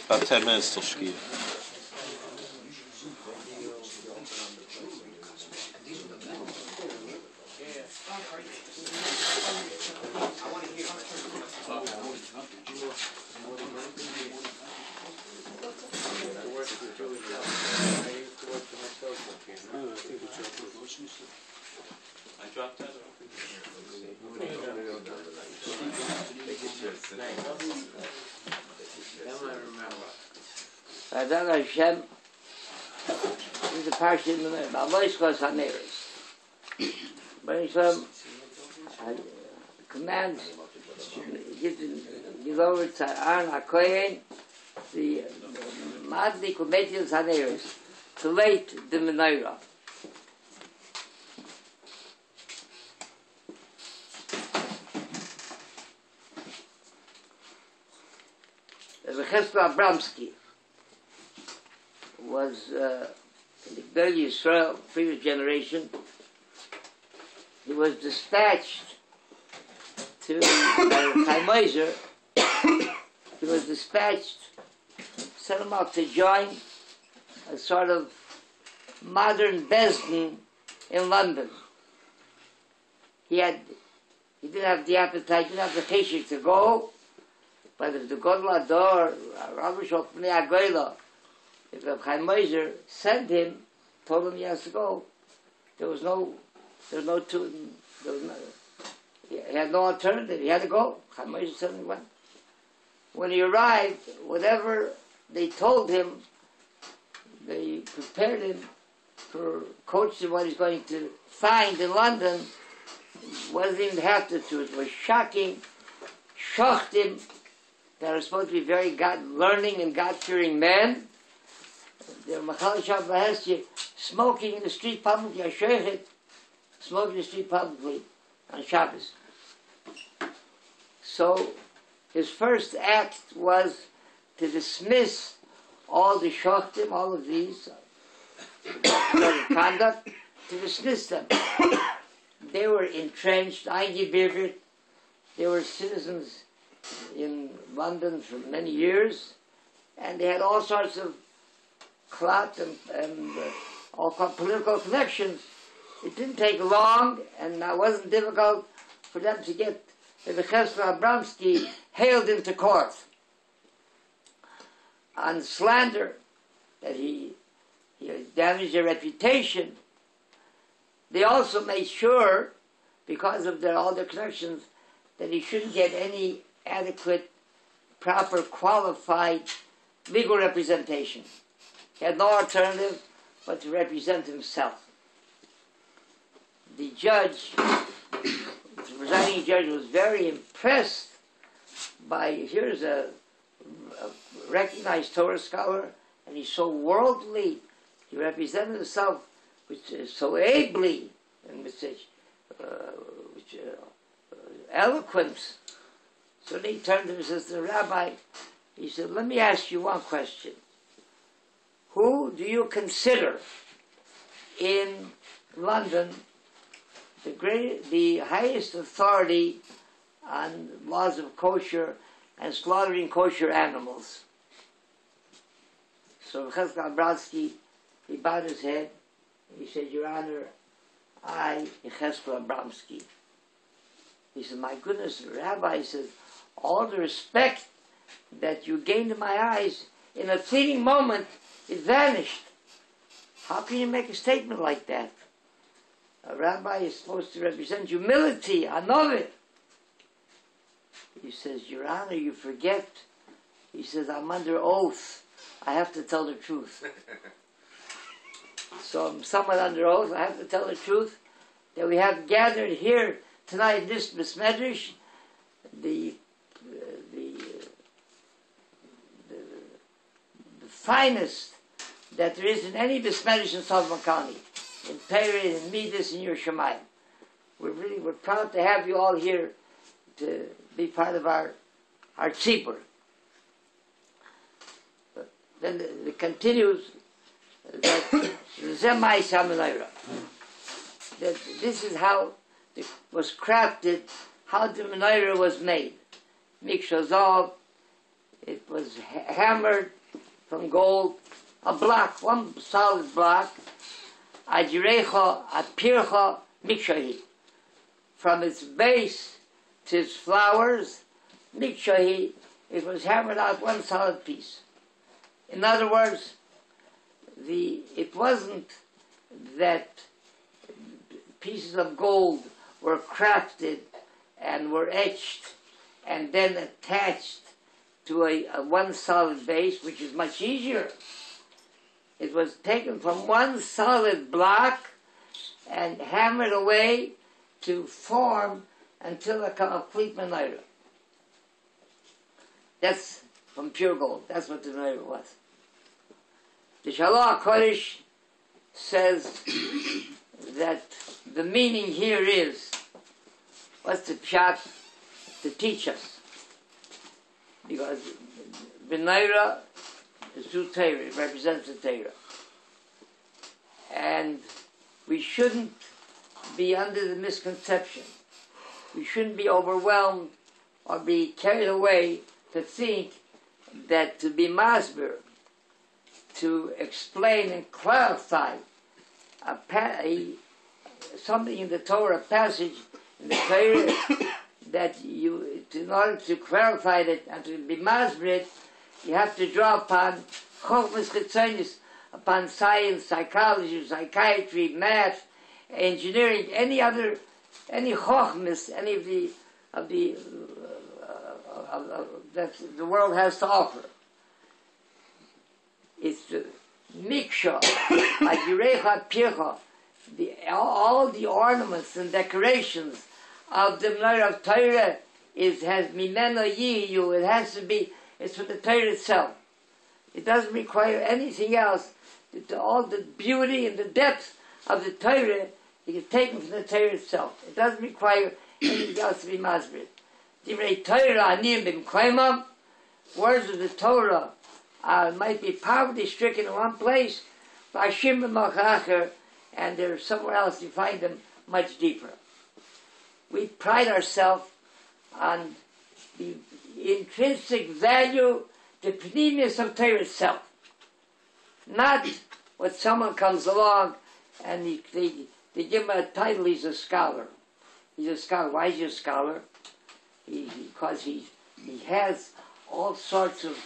About 10 minutes till Shkia. I dropped that. Adon Hashem is the Parshas in the Behaalosecha. But Hashem commands, gives over to Aaron HaKohen, the Madlik Umetius Haneres, to light the menorah. Abramsky was in the Gdolei Yisrael, previous generation. He was dispatched to Chaim Ozer. He was dispatched, sent him out to join a sort of modern Besdin in London. He didn't have the appetite, didn't have the cheshik to go. But if the Godel Ador, Rabbi Shofnei Agoyla, if the Chaim Ozer sent him, told him he has to go, he had no alternative. He had to go. Chaim Ozer suddenly went. When he arrived, whatever they told him, they prepared him for coaching what he's going to find in London. Wasn't even half the truth. It was shocking, shocked him. They were supposed to be very God-learning and God-fearing men. They were smoking in the street publicly, smoking in the street publicly on Shabbos. So his first act was to dismiss all the shochtim, all of these conduct, to dismiss them. They were entrenched, eingebürgert. They were citizens in London for many years, and they had all sorts of clout and all political connections. It didn't take long, and it wasn't difficult for them to get the Chesed Abramsky hailed into court on slander that he damaged their reputation. They also made sure, because of all their connections, that he shouldn't get any adequate, proper, qualified legal representation. He had no alternative but to represent himself. The judge, the presiding judge, was very impressed by, here's a recognized Torah scholar, and he's so worldly. He represented himself so ably and with such eloquence. So then he turned to him and says to the rabbi, he said, let me ask you one question. Who do you consider in London the highest authority on laws of kosher and slaughtering kosher animals? So Chesed Abramsky, he bowed his head. He said, Your Honor, I, Chesed Abramsky. He said, my goodness, Rabbi, he says, all the respect that you gained in my eyes, in a fleeting moment, it vanished. How can you make a statement like that? A rabbi is supposed to represent humility. I know it. He says, Your Honor, you forget. He says, I'm under oath. I have to tell the truth. So I'm somewhat under oath. I have to tell the truth that we have gathered here tonight in this Medrash, the finest that there is in any Medrash in Sullivan County, in Peri, in Midas, in Yerushalayim. We're proud to have you all here to be part of our tzibur. Then it continues that this is how it was crafted, how the menorah was made. Mikshazov, it was hammered, from gold, a block, one solid block, Ajirecha, Apircha, Mikshahi. From its base to its flowers, Mikshahi, it was hammered out one solid piece. In other words, it wasn't that pieces of gold were crafted and were etched and then attached to a one solid base, which is much easier. It was taken from one solid block and hammered away to form until a complete menorah. That's from pure gold. That's what the menorah was. The Shalom HaKodesh says that the meaning here is, what's the pshat? To teach us. Because menorah is through Torah, it represents the Torah. And we shouldn't be under the misconception. We shouldn't be overwhelmed or be carried away to think that to be masber, to explain and clarify something in the Torah, a passage in the Torah, that you, in order to clarify it and to be masber, you have to draw upon chokhmas chitzonis, upon science, psychology, psychiatry, math, engineering, any chokhmas, any of the that the world has to offer. It's the miksha, ajirecha pircha, all the ornaments and decorations of the menorah of Torah has mimeno yiyu. It has to be. It's for the Torah itself. It doesn't require anything else. All the beauty and the depth of the Torah is taken from the Torah itself. It doesn't require anything else to be masbid. Divrei Torah anim b'mkoimam, words of the Torah might be poverty-stricken in one place, v'ashim b'malchacher, and they're somewhere else. You find them much deeper. We pride ourselves on the intrinsic value, the pneumius of Torah itself. Not what someone comes along and they give him a title, he's a scholar. He's a scholar. Why is he a scholar? Because he has all sorts of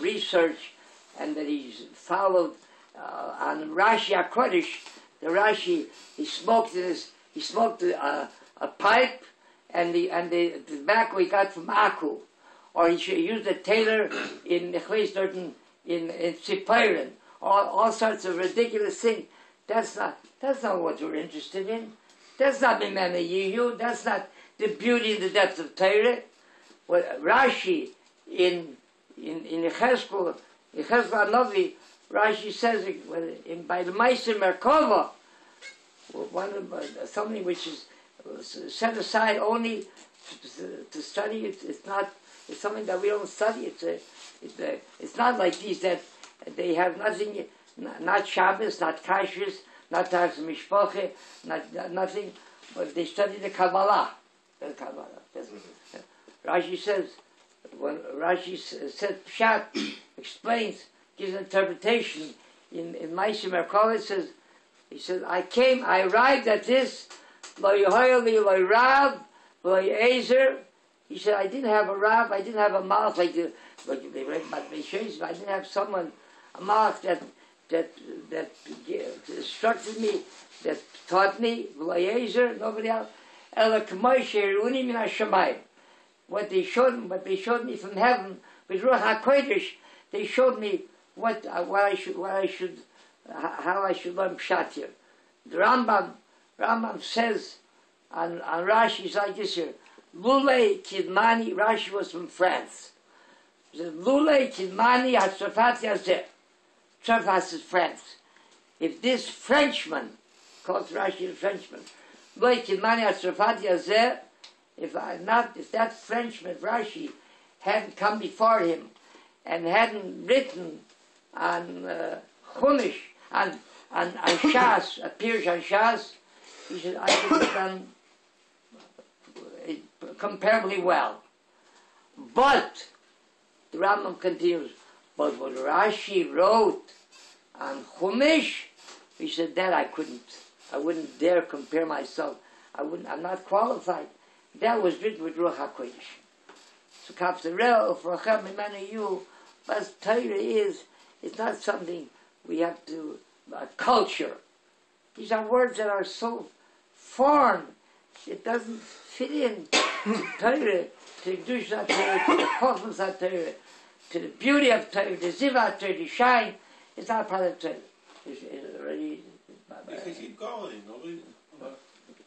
research, and that he's followed on Rashi HaKodesh. The Rashi, he smoked a pipe, and the tobacco he got from Aku, or he used a tailor in Tzipirin, all sorts of ridiculous things. That's not what we're interested in. That's not Mimena Yiyu. That's not the beauty and the depth of Torah. What Rashi in Yechezkel Hanavi, Rashi says by the Meiser Merkava, something which is set aside only to study. It's something that we don't study. It's not like these that they have nothing, not Shabbos, not Kashrus, not Tars Mishpache, nothing, but they study the Kabbalah. Rashi says, when Rashi said Pshat, explains, gives interpretation in Ma'aseh Merkava, he says, I arrived at this, lo yehoya li lo Rav, lo Yezer. He said, I didn't have a Rav, I didn't have a Malach like they read about Meishes, I didn't have someone, a Malach that instructed me, that taught me, lo Yezer, nobody else. Ela k'may she'iruni min hashamayim. What they showed me from heaven with Ruach HaKodesh, they showed me how I should learn Pshat here. The Rambam says on Rashi, it's like this here. Lule Kidmani, Rashi was from France. He says, Lule Kidmani Hatzrafat Yazeh. Tzrafat is France. If this Frenchman, calls Rashi a Frenchman, Lule Kidmani Hatzrafat Yazeh, if that Frenchman, Rashi, hadn't come before him and hadn't written on Chumash, on Shas, a Pirush on Shas, he said, I could have done comparably well. But The Rambam continues, but what Rashi wrote on Chumash, he said that I wouldn't dare compare myself. I'm not qualified. That was written with Ruach HaKodesh. So Kapsarel, for Acham Mimanu you, but Torah is, it's not something we have to, culture. These are words that are so foreign, it doesn't fit in to Torah, to the Kedusha of Torah, to the Chochmas of Torah, to the beauty of Torah, the Ziva of Torah, the shine. It's not part of Torah. It's already... You can keep going,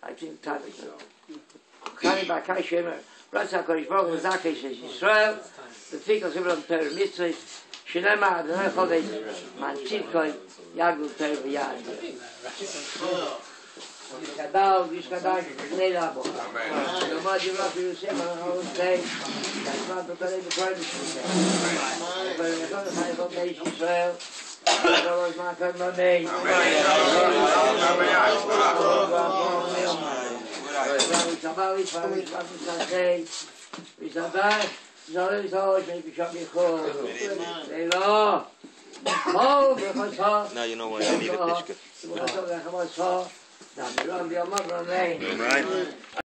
I think time is up. Chani Bakai Shemer, Ratsa Kodesh Baruch Hu Zakei Sheish Yisrael, the Fikos Hibram Torah Mitzvah, Shinema Adonai Chodesh, Man Tzidkoi, Yagul Torah V'Yad. Yishkadal, B'nei Rabo. Yomad Yirach Yerushem, Anachol Tei, Yashmat B'Torah B'Torah B'Shmei. B'Torah B'Torah B'Torah B'Torah Yisrael, B'Torah B'Torah B'Torah Now you know why I need a pishka. Right.